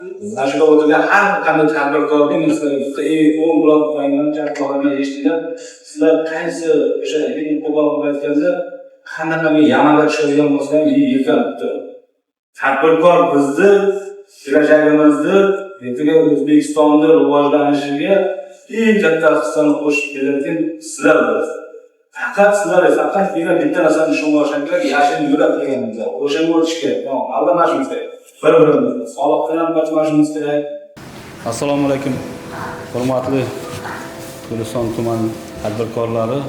Mana shu o'tirgan har qanday tadbirkorning o'n buloq qo'ygan jarrohlarni eshitgan sizlar qaysi o'sha qo'pol qilayotganda qanaqa yamalab tushadigan bo'lsa ham yiqilibdi. Tadbirkor bizni kelajagimizni O'zbekistonni rivojlanishiga eng katta hissani qo'shib kelayotgan sizlarsiz. Faqat bitta narsani tushunib olishinglar, yashin yurak deganimizda o'shanga o'tish kerak. Aldamashimiz kerak. Bir-birimizni soliqdan ham qochmashimiz kerak. Assalomu alaykum. Hurmatli Guliston tuman tadbirkorlari.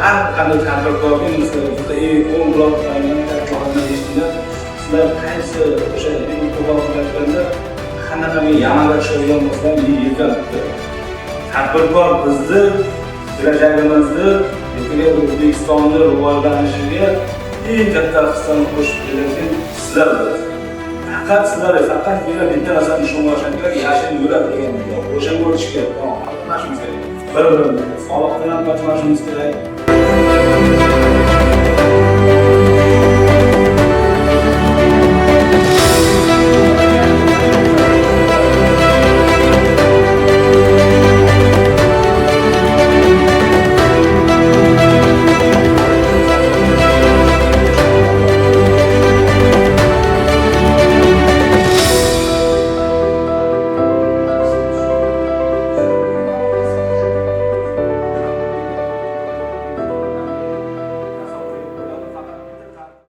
Har qanday tadbirkorning o'n buloq qo'ygan jarrohlarni eshitgan sizlar qaysi o'sha qo'pol qilayotganda qanaqa yamalab tushadigan bo'lsa ham yiqilibdi. Tadbirkor bizni kelajagimizni O'zbekistonni rivojlanishiga eng katta hissani qo'shib kelayotgan sizlarsiz. Faqat bitta narsani tushunib olishinglar, yashin yurak deganimizda o'shanga o'tish kerak. Bir-birimizni soliqdan ham qochmashimiz kerak.